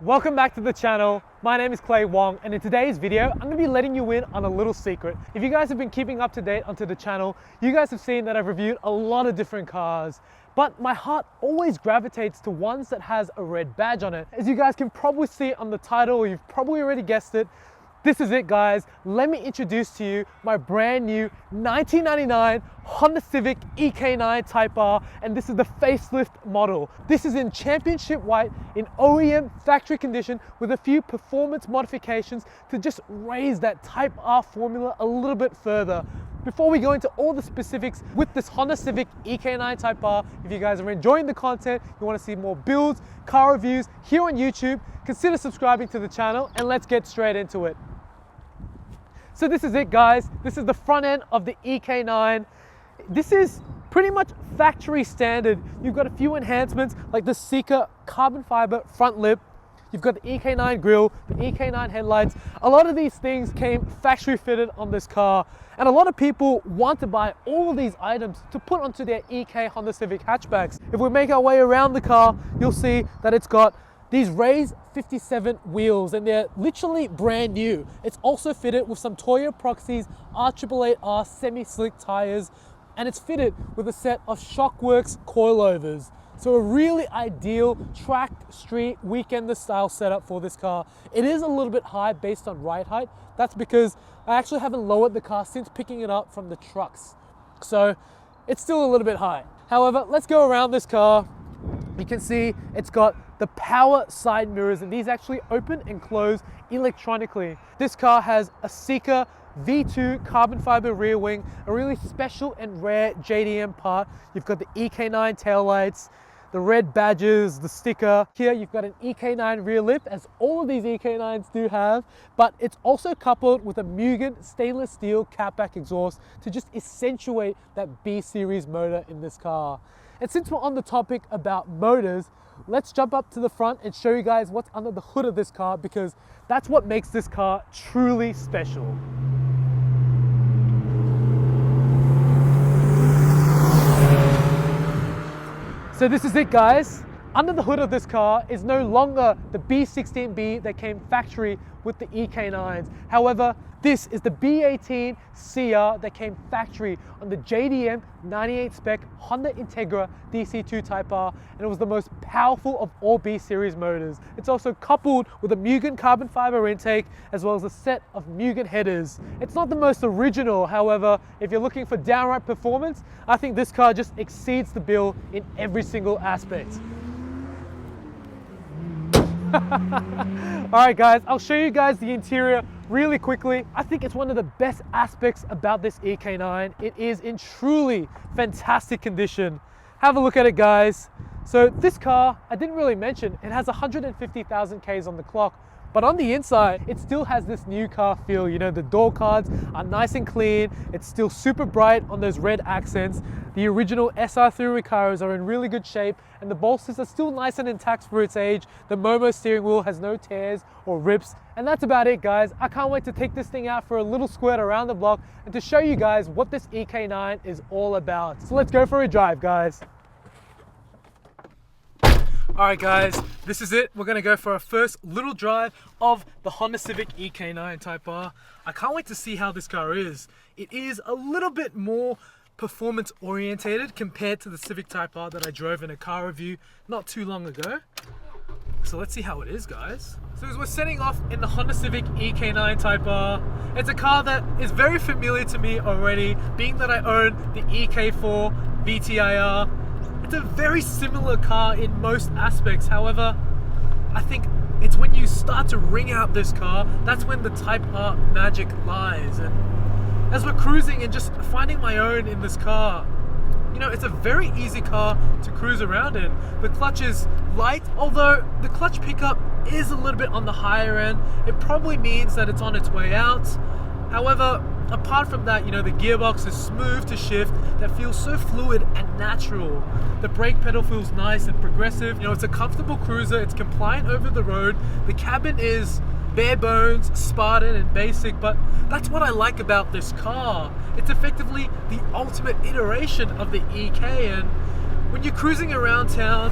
Welcome back to the channel. My name is Wong, and in today's video, I'm gonna be letting you in on a little secret. If you guys have been keeping up to date onto the channel, you guys have seen that I've reviewed a lot of different cars, but my heart always gravitates to ones that has a red badge on it. As you guys can probably see on the title, or you've probably already guessed it, this is it, guys. Let me introduce to you my brand new 1999 Honda Civic Ek9 Type R, and this is the facelift model. This is in championship white in OEM factory condition with a few performance modifications to just raise that Type R formula a little bit further. Before we go into all the specifics with this Honda Civic Ek9 Type R, if you guys are enjoying the content, you want to see more builds, car reviews here on YouTube, consider subscribing to the channel, and let's get straight into it. So this is it, guys. This is the front end of the Ek9. This is pretty much factory standard. You've got a few enhancements like the Seeker carbon fiber front lip. You've got the Ek9 grille, the Ek9 headlights. A lot of these things came factory fitted on this car. And a lot of people want to buy all of these items to put onto their Ek Honda Civic hatchbacks. If we make our way around the car, you'll see that it's got these raised 57 wheels, and they're literally brand new. It's also fitted with some Toyo Proxys R888R semi-slick tires, and it's fitted with a set of Shockworks coilovers. So a really ideal track, street, weekender style setup for this car. It is a little bit high based on ride height. That's because I actually haven't lowered the car since picking it up from the trucks. So it's still a little bit high. However, let's go around this car. You can see it's got the power side mirrors, and these actually open and close electronically. This car has a Seeker V2 carbon fiber rear wing, a really special and rare JDM part. You've got the Ek9 taillights, the red badges, the sticker. Here you've got an Ek9 rear lift, as all of these Ek9s do have, but it's also coupled with a Mugen stainless steel catback exhaust to just accentuate that B series motor in this car. And since we're on the topic about motors, let's jump up to the front and show you guys what's under the hood of this car, because that's what makes this car truly special. So this is it, guys. Under the hood of this car is no longer the B16B that came factory with the Ek9s. However, this is the B18 CR that came factory on the JDM 98 spec Honda Integra DC2 Type R, and it was the most powerful of all B series motors. It's also coupled with a Mugen carbon fiber intake, as well as a set of Mugen headers. It's not the most original, however, if you're looking for downright performance, I think this car just exceeds the bill in every single aspect. Alright guys, I'll show you guys the interior really quickly. I think it's one of the best aspects about this Ek9. It is in truly fantastic condition. Have a look at it, guys. So this car, I didn't really mention, it has 150,000 Ks on the clock, but on the inside, it still has this new car feel. You know, the door cards are nice and clean. It's still super bright on those red accents. The original SR3 Recaros are in really good shape, and the bolsters are still nice and intact for its age. The Momo steering wheel has no tears or rips. And that's about it, guys. I can't wait to take this thing out for a little squirt around the block and to show you guys what this Ek9 is all about. So let's go for a drive, guys. Alright guys, this is it. We're going to go for our first little drive of the Honda Civic Ek9 Type R. I can't wait to see how this car is. It is a little bit more performance orientated compared to the Civic Type R that I drove in a car review not too long ago. So let's see how it is, guys. So as we're setting off in the Honda Civic Ek9 Type R, it's a car that is very familiar to me already, being that I own the Ek4 VTIR. It's a very similar car in most aspects. However, I think it's when you start to ring out this car, that's when the Type R magic lies. And as we're cruising and just finding my own in this car, you know, it's a very easy car to cruise around in. The clutch is light, although the clutch pickup is a little bit on the higher end. It probably means that it's on its way out. However, apart from that, you know, the gearbox is smooth to shift, that feels so fluid and natural. The brake pedal feels nice and progressive. You know, it's a comfortable cruiser, it's compliant over the road. The cabin is bare bones, Spartan and basic, but that's what I like about this car. It's effectively the ultimate iteration of the Ek, and when you're cruising around town,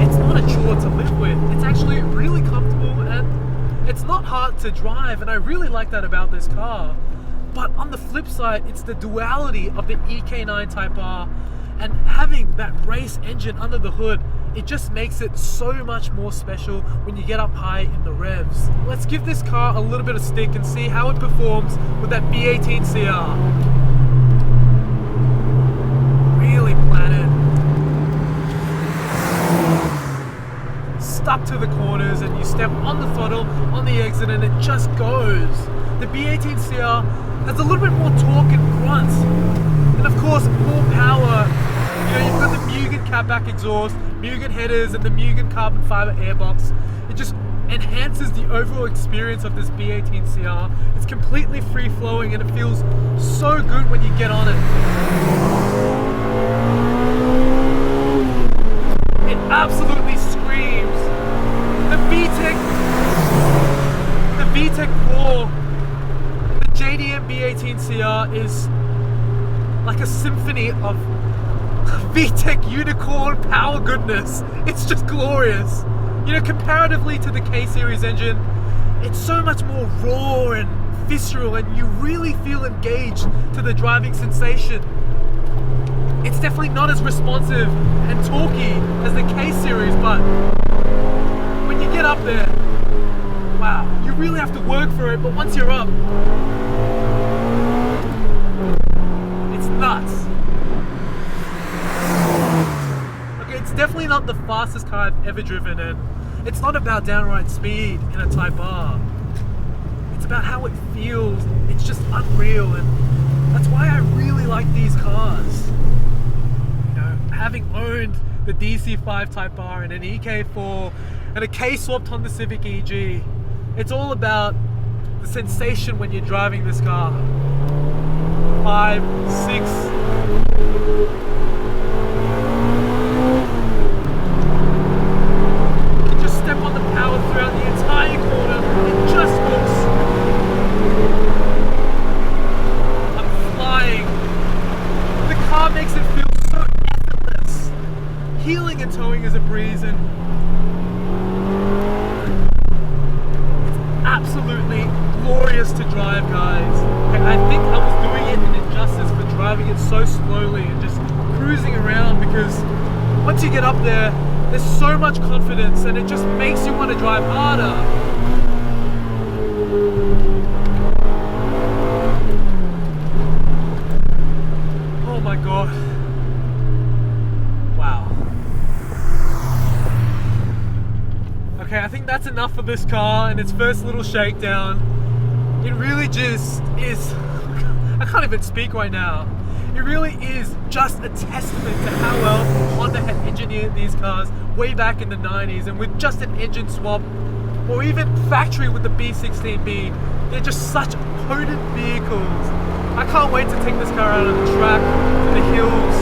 it's not a chore to live with. It's actually really hard to drive, and I really like that about this car. But on the flip side, it's the duality of the EK9 Type R, and having that race engine under the hood, it just makes it so much more special when you get up high in the revs. Let's give this car a little bit of stick and see how it performs with that V18 CR. Really planted. Stuck to the corners, and you step on the throttle, on the exit, and it just goes. The V18 CR has a little bit more torque and grunt, and of course more power. You know, you've got the Mugen catback exhaust, Mugen headers, and the Mugen carbon fiber airbox. It just enhances the overall experience of this V18 CR. It's completely free flowing, and it feels so good when you get on it. It absolutely screams. The VTEC 4, the Jdm V18 CR is like a symphony of VTEC unicorn power goodness. It's just glorious. You know, comparatively to the K-Series engine, it's so much more raw and visceral, and you really feel engaged to the driving sensation. It's definitely not as responsive and torquey as the K-Series, but when you get up there, wow, you really have to work for it, but once you're up, it's nuts. Okay, it's definitely not the fastest car I've ever driven, and it's not about downright speed in a Type R. It's about how it feels. It's just unreal, and that's why I really like these cars. Having owned the DC5 Type R and an EK4 and a K-swapped Honda Civic EG, it's all about the sensation when you're driving this car. 5, 6. You just step on the power throughout the entire corner. It just looks. I'm flying. The car makes it feel so effortless. Heeling and towing is a breeze, and it's absolutely glorious to drive, guys. Okay, I think I was doing it an injustice for driving it so slowly and just cruising around, because once you get up there, there's so much confidence, and it just makes you want to drive harder. Oh my god. Wow. Okay, I think that's enough for this car and its first little shakedown. It really just is, I can't even speak right now. It really is just a testament to how well Honda had engineered these cars way back in the 90s, and with just an engine swap, or even factory with the B16B, they're just such potent vehicles. I can't wait to take this car out on the track, to the hills.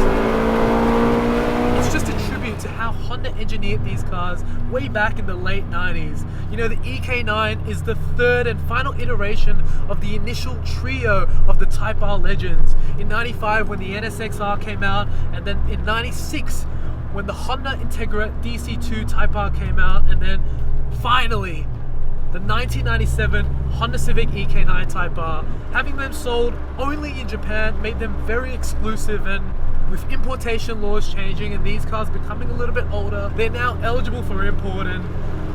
It's just a tribute to how Honda engineered these cars way back in the late 90s. You know, the EK9 is the third and final iteration of the initial trio of the Type R legends. In 95 when the NSXR came out, and then in 96 when the Honda Integra DC2 Type R came out, and then finally the 1997 Honda Civic EK9 Type R. Having them sold only in Japan made them very exclusive, and with importation laws changing and these cars becoming a little bit older, they're now eligible for import, and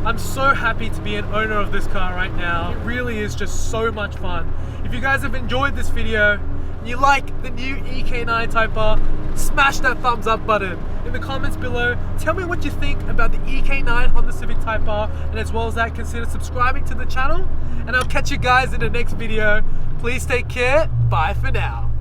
I'm so happy to be an owner of this car right now. It really is just so much fun. If you guys have enjoyed this video, and you like the new EK9 Type R, smash that thumbs up button. In the comments below, tell me what you think about the EK9 Honda Civic Type R, and as well as that, consider subscribing to the channel, and I'll catch you guys in the next video. Please take care. Bye for now.